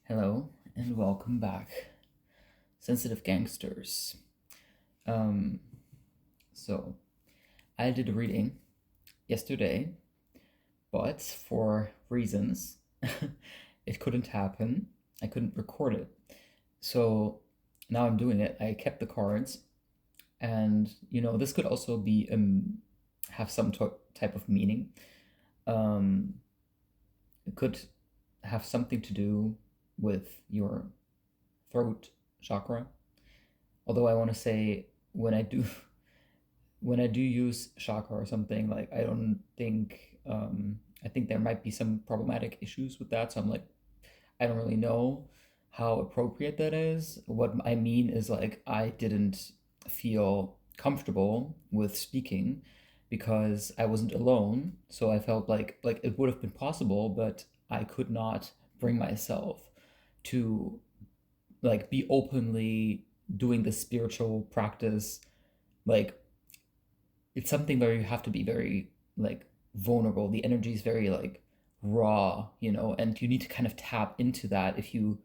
Hello and welcome back, sensitive gangsters. Um, so I did a reading yesterday, but for reasons, it couldn't happen. I couldn't record it. So now I'm doing it. I kept the cards, and this could also be have some type of meaning. Um, it could have something to do with your throat chakra. Although I want to say when I do when I do use chakra or something, like I don't think I think there might be some problematic issues with that. So I'm like, I don't really know how appropriate that is. What I mean is like I didn't feel comfortable with speaking because I wasn't alone. So I felt like it would have been possible, but I could not bring myself to like be openly doing this spiritual practice. Like it's something where you have to be very like vulnerable. The energy is very like raw, and you need to kind of tap into that if you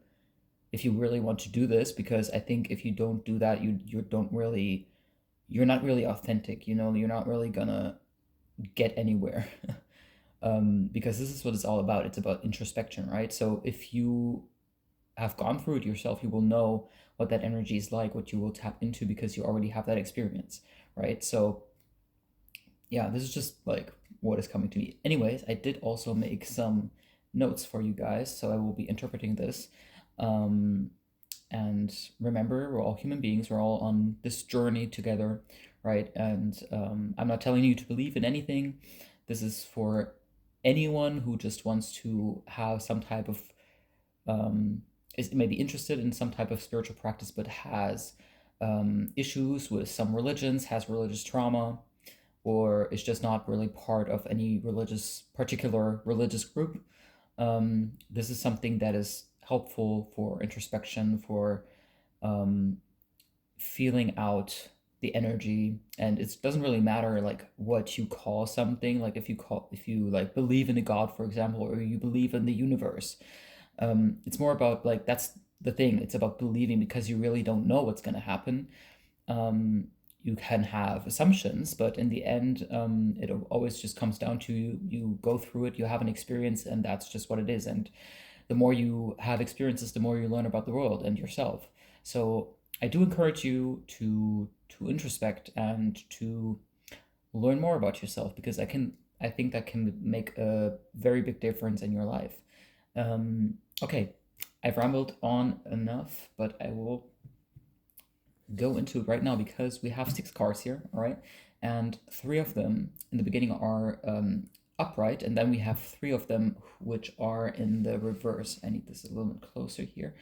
really want to do this, because I think if you don't do that, you're not really authentic, you're not really gonna get anywhere. Because this is what it's all about. It's about introspection, right? So if you have gone through it yourself, you will know what that energy is like, what you will tap into, because you already have that experience, right? So yeah, this is just like what is coming to me. Anyways, I did also make some notes for you guys, so I will be interpreting this. Um, and remember, we're all human beings, we're all on this journey together, right? And I'm not telling you to believe in anything. This is for anyone who just wants to have some type of is maybe interested in some type of spiritual practice, but has issues with some religions, has religious trauma, or is just not really part of any particular religious group. This is something that is helpful for introspection, for um, feeling out the energy. And it doesn't really matter like what you call something. Like if you like believe in a god, for example, or you believe in the universe. It's more about like that's the thing. It's about believing because you really don't know what's going to happen. Um, you can have assumptions, but in the end, it always just comes down to you go through it, you have an experience, and that's just what it is. And the more you have experiences, the more you learn about the world and yourself. So I do encourage you to introspect and to learn more about yourself, because I think that can make a very big difference in your life. Okay, I've rambled on enough, but I will go into it right now because we have six cards here, all right? And three of them in the beginning are upright, and then we have three of them which are in the reverse. I need this a little bit closer here.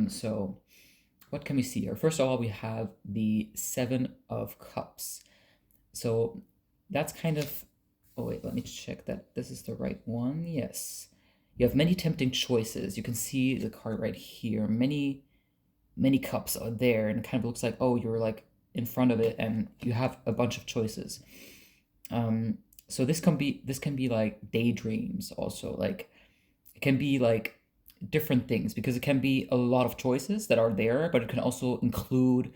So what can we see here? First of all, we have the Seven of Cups. So that's kind of, oh wait, let me check that this is the right one. Yes. You have many tempting choices. You can see the card right here. Many cups are there, and it kind of looks like, oh, you're like in front of it and you have a bunch of choices. So this can be like daydreams also. Like it can be like different things, because it can be a lot of choices that are there, but it can also include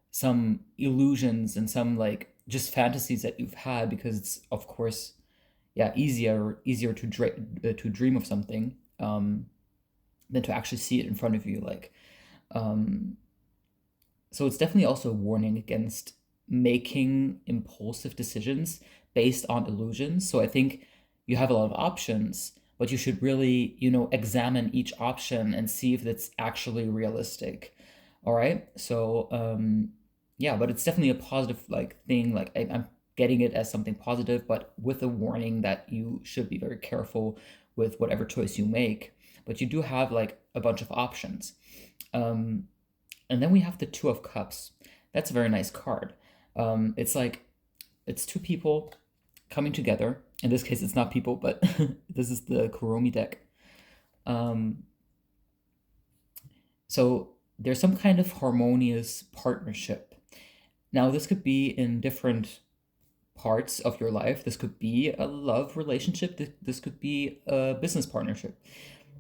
some illusions and some like just fantasies that you've had, because it's of course, yeah, easier to dream of something than to actually see it in front of you. Like um, so it's definitely also a warning against making impulsive decisions based on illusions. So I think you have a lot of options, but you should really, examine each option and see if it's actually realistic. All right. So yeah, but it's definitely a positive like thing. Like I'm getting it as something positive, but with a warning that you should be very careful with whatever choice you make. But you do have like a bunch of options. Um, and then we have the Two of Cups. That's a very nice card. It's like it's two people coming together. In this case, it's not people, but this is the Kuromi deck. Um, so there's some kind of harmonious partnership. Now, this could be in different parts of your life. This could be a love relationship. This could be a business partnership.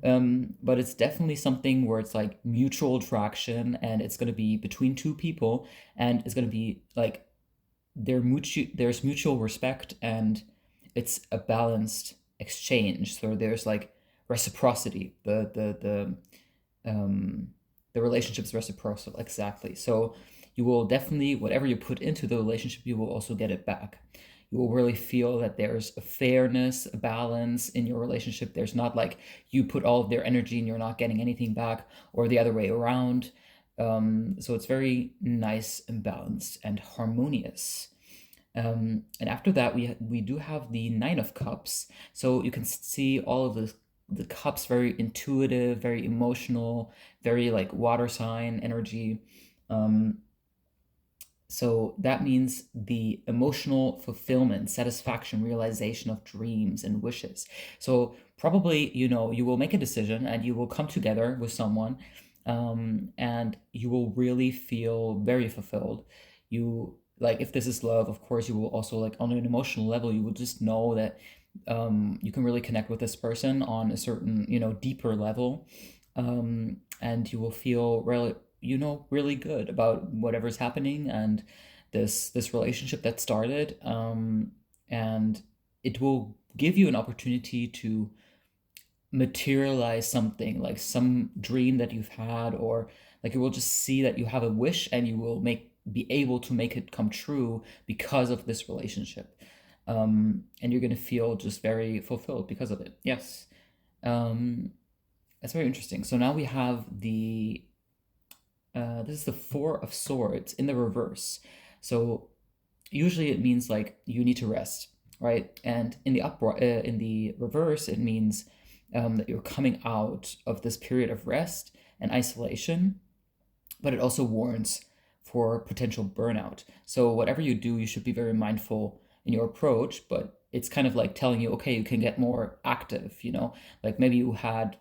But it's definitely something where it's like mutual attraction, and it's going to be between two people, and it's going to be like there's mutual respect, and it's a balanced exchange. So there's like reciprocity. The relationship's reciprocal, exactly. So you will definitely, whatever you put into the relationship, you will also get it back. You will really feel that there's a fairness, a balance in your relationship. There's not like you put all of their energy and you're not getting anything back, or the other way around. So it's very nice and balanced and harmonious. And after that, we do have the Nine of Cups. So you can see all of the cups, very intuitive, very emotional, very like water sign energy. Um, so that means the emotional fulfillment, satisfaction, realization of dreams and wishes. So probably, you will make a decision and you will come together with someone, and you will really feel very fulfilled. You like, if this is love, of course, you will also like on an emotional level, you will just know that you can really connect with this person on a certain, deeper level, and you will feel really, really good about whatever's happening, and this relationship that started, and it will give you an opportunity to materialize something, like some dream that you've had, or like you will just see that you have a wish and you will be able to make it come true because of this relationship. And you're going to feel just very fulfilled because of it. Yes. um, that's very interesting. So now we have this is the Four of Swords in the reverse. So usually it means like you need to rest, right? And in the reverse, it means that you're coming out of this period of rest and isolation, but it also warns for potential burnout. So whatever you do, you should be very mindful in your approach, but it's kind of like telling you, okay, you can get more active, like maybe you had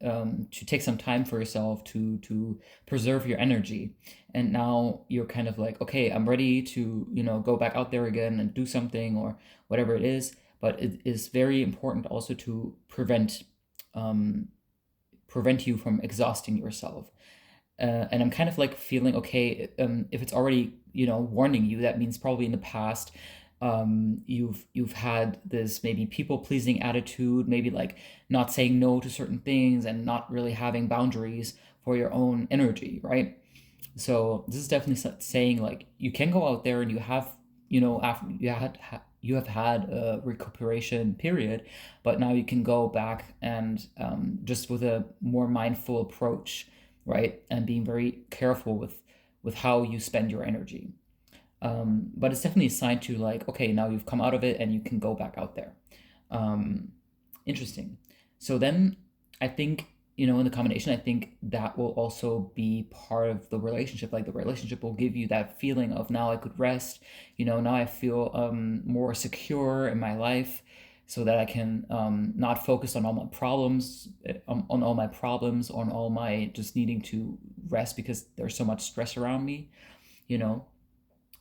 to take some time for yourself to preserve your energy, and now you're kind of like, okay, I'm ready to go back out there again and do something or whatever it is. But it is very important also to um, prevent you from exhausting yourself. And I'm kind of like feeling, okay, if it's already warning you, that means probably in the past, you've had this maybe people pleasing attitude, maybe like not saying no to certain things and not really having boundaries for your own energy, right? So this is definitely saying like you can go out there and you have, after you have had a recuperation period, but now you can go back and just with a more mindful approach, right, and being very careful with how you spend your energy. But it's definitely a sign to like, okay, now you've come out of it and you can go back out there. Um, Interesting. So then I think, in the combination, I think that will also be part of the relationship. Like the relationship will give you that feeling of now I could rest, now I feel more secure in my life, so that I can not focus on all my problems, on all my just needing to rest because there's so much stress around me, you know.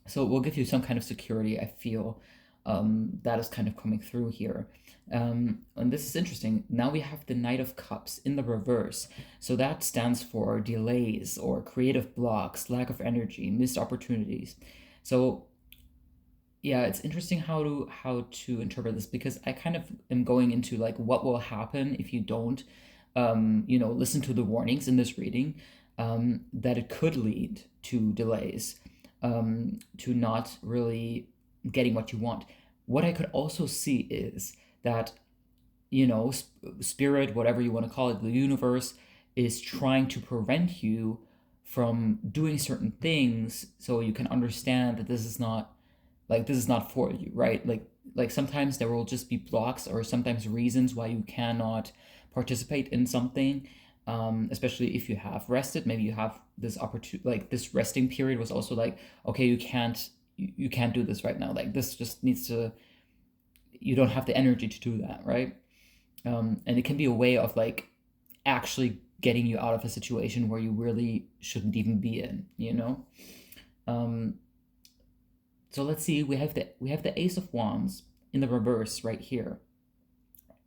So it will give you some kind of security, I feel. That is kind of coming through here. And this is interesting. Now we have the Knight of Cups in the reverse. So that stands for delays or creative blocks, lack of energy, missed opportunities. So yeah, it's interesting how to interpret this, because I kind of am going into like what will happen if you don't listen to the warnings in this reading, that it could lead to delays, to not really getting what you want. What I could also see is that, spirit, whatever you want to call it, the universe is trying to prevent you from doing certain things so you can understand that this is not for you, right? Like sometimes there will just be blocks or sometimes reasons why you cannot participate in something, especially if you have rested. Maybe you have this opportunity, like this resting period was also like, okay, you can't do this right now, like this just needs to, you don't have the energy to do that, right? And it can be a way of like actually getting you out of a situation where you really shouldn't even be in. um, so let's see, we have the Ace of Wands in the reverse right here,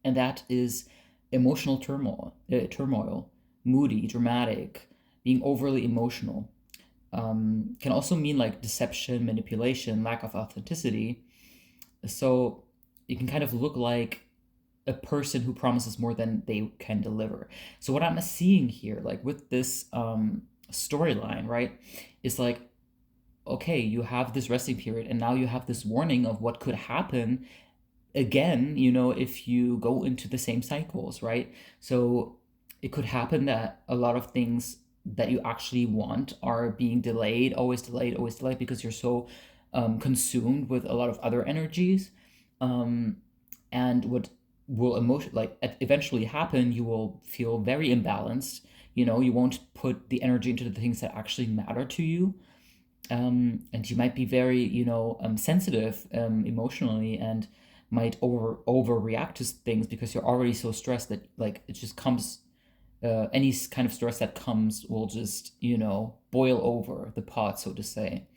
and that is emotional turmoil, moody, dramatic, being overly emotional. Can also mean like deception, manipulation, lack of authenticity. So it can kind of look like a person who promises more than they can deliver. So what I'm seeing here, like with this storyline, right, is like, okay, you have this resting period, and now you have this warning of what could happen again, if you go into the same cycles, right? So it could happen that a lot of things that you actually want are being delayed, always delayed, because you're so consumed with a lot of other energies. Um, and what will eventually happen, you will feel very imbalanced. You won't put the energy into the things that actually matter to you. And you might be very sensitive emotionally, and might overreact to things because you're already so stressed that like it just comes, any kind of stress that comes will just boil over the pot, so to say.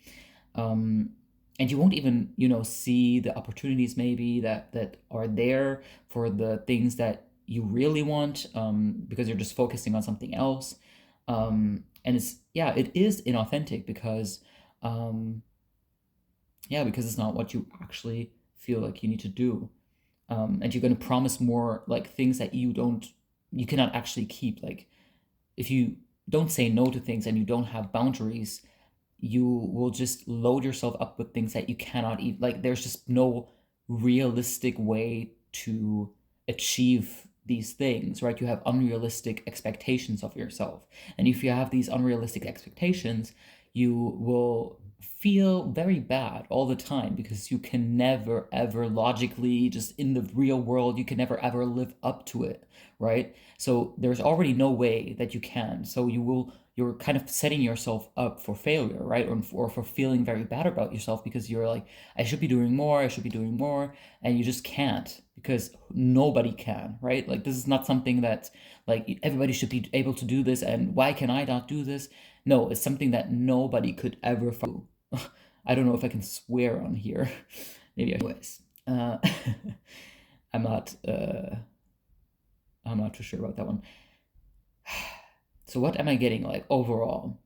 um, and you won't even see the opportunities maybe that are there for the things that you really want, because you're just focusing on something else. And it is inauthentic because um, because it's not what you actually feel like you need to do. And you're going to promise more like things that you cannot actually keep. Like if you don't say no to things and you don't have boundaries, you will just load yourself up with things that you cannot eat. Like there's just no realistic way to achieve these things, right? You have unrealistic expectations of yourself. And if you have these unrealistic expectations, you will feel very bad all the time because you can never ever logically, just in the real world, you can never ever live up to it, right? So there's already no way that you can. So you're kind of setting yourself up for failure, right? Or for feeling very bad about yourself because you're like, I should be doing more, I should be doing more, and you just can't because nobody can, right? Like this is not something that like everybody should be able to do this, and why can I not do this? No, it's something that nobody could ever do. I don't know if I can swear on here. Maybe anyways. I'm not I'm not too sure about that one. So what am I getting like overall?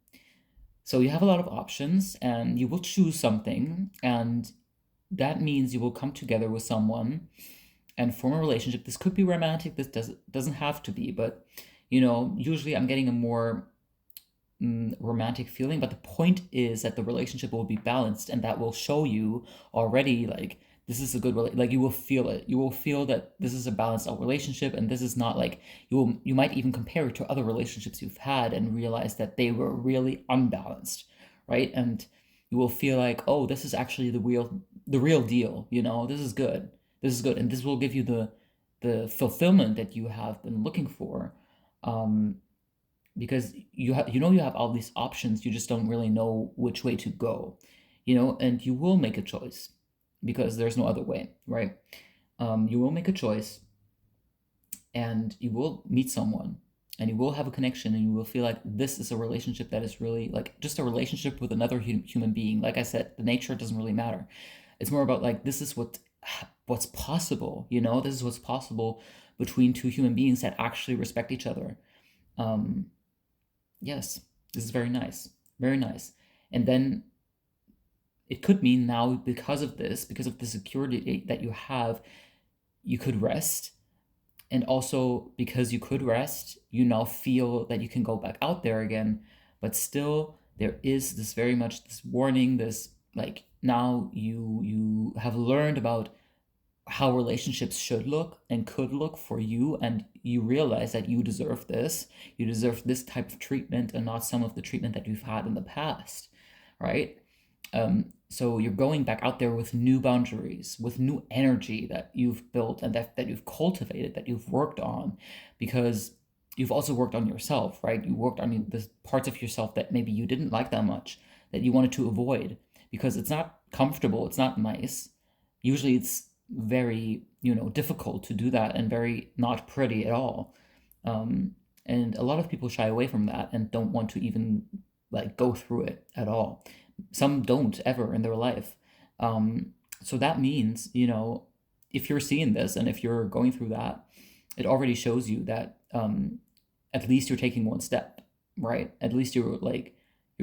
So you have a lot of options and you will choose something, and that means you will come together with someone and form a relationship. This could be romantic, this doesn't have to be, but usually I'm getting a more romantic feeling. But the point is that the relationship will be balanced, and that will show you already like this is a good like you will feel it. You will feel that this is a balanced out relationship, and this is not like you might even compare it to other relationships you've had and realize that they were really unbalanced, right? And you will feel like, oh, this is actually the real deal. This is good. This is good, and this will give you the fulfillment that you have been looking for. Um, because you have all these options, you just don't really know which way to go, and you will make a choice because there's no other way, right? You will make a choice, and you will meet someone, and you will have a connection, and you will feel like this is a relationship that is really like just a relationship with another human being. Like I said, the nature doesn't really matter. It's more about like this is what's possible. This is what's possible between two human beings that actually respect each other. um Yes, this is very nice. Very nice. And then it could mean now, because of this, because of the security that you have, you could rest. And also, because you could rest, you now feel that you can go back out there again. But still, there is this very much this warning, this like now you have learned about how relationships should look and could look for you, and you realize that you deserve this type of treatment and not some of the treatment that you've had in the past, right? So you're going back out there with new boundaries, with new energy that you've built and that you've cultivated, that you've worked on, because you've also worked on yourself, right? You worked on the parts of yourself that maybe you didn't like that much, that you wanted to avoid because it's not comfortable, it's not nice. Usually it's very difficult to do that, and very not pretty at all. And a lot of people shy away from that and don't want to even like go through it at all. Some don't ever in their life. So that means if you're seeing this and if you're going through that, it already shows you that at least you're taking one step, right? At least you're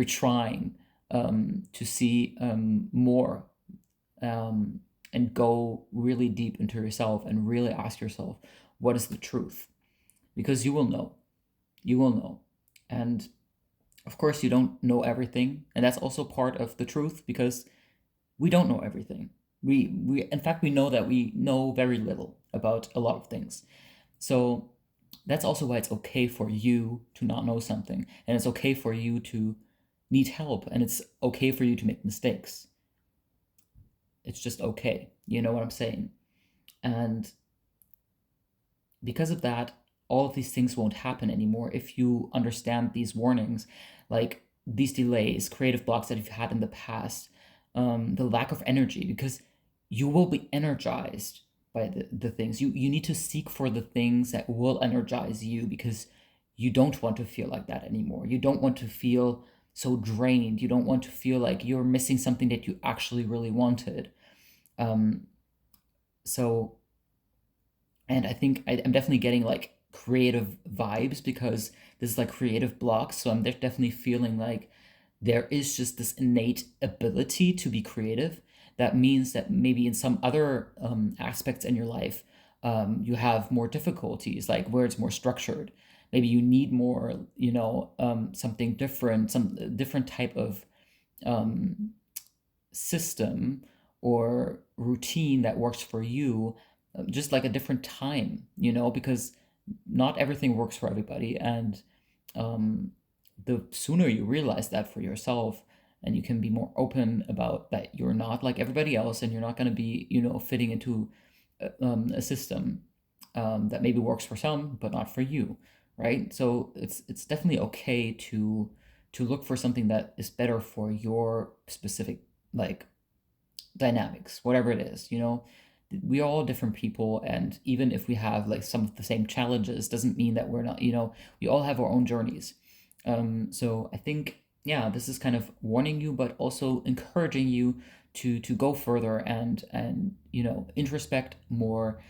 trying to see more, and go really deep into yourself and really ask yourself, what is the truth? Because you will know. You will know. And of course, you don't know everything. And that's also part of the truth, because we don't know everything. In fact, we know that we know very little about a lot of things. So that's also why it's okay for you to not know something. And it's okay for you to need help. And it's okay for you to make mistakes. It's just okay. You know what I'm saying? And because of that, all of these things won't happen anymore if you understand these warnings, like these delays, creative blocks that you've had in the past, the lack of energy, because you will be energized by the things. You need to seek for the things that will energize you, because you don't want to feel like that anymore. You don't want to feel so drained. You don't want to feel like you're missing something that you actually really wanted. So, and I think I'm definitely getting like creative vibes, because this is like creative blocks. So I'm definitely feeling like there is just this innate ability to be creative. That means that maybe in some other aspects in your life, you have more difficulties, like where it's more structured. Maybe you need more, something different, some different type of um, system or routine that works for you, just like a different time, because not everything works for everybody. And um, the sooner you realize that for yourself, and you can be more open about that, you're not like everybody else, and you're not going to be, fitting into a system that maybe works for some but not for you, right? So it's definitely okay to look for something that is better for your specific, like, dynamics, whatever it is, we are all different people, and even if we have like some of the same challenges, doesn't mean that we're not, we all have our own journeys. So I think, yeah, this is kind of warning you, but also encouraging you to go further and introspect more,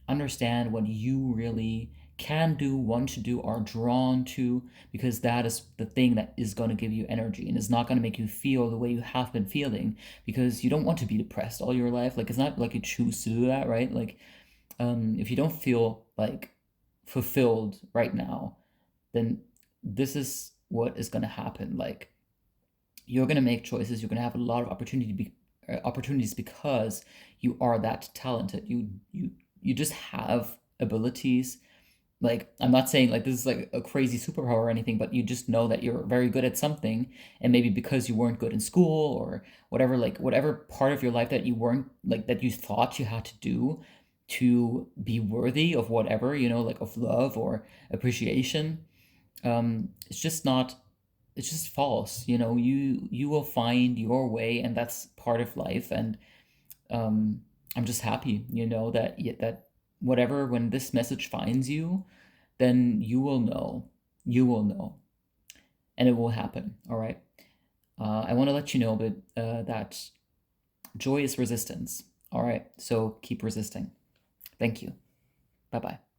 understand what you really can do, want to do, are drawn to, because that is the thing that is going to give you energy and is not going to make you feel the way you have been feeling, because you don't want to be depressed all your life. Like, it's not like you choose to do that, right? Like, if you don't feel like fulfilled right now, then this is what is going to happen. Like, you're going to make choices, you're going to have a lot of opportunities, because you are that talented. You just have abilities. Like, I'm not saying like this is like a crazy superpower or anything, but you just know that you're very good at something, and maybe because you weren't good in school or whatever, like whatever part of your life that you weren't, like, that you thought you had to do to be worthy of whatever, like of love or appreciation, it's just not, it's just false. You will find your way, and that's part of life. And I'm just happy, that whatever, when this message finds you, then you will know. You will know. And it will happen. All right. I want to let you know that joy is resistance. All right. So keep resisting. Thank you. Bye bye.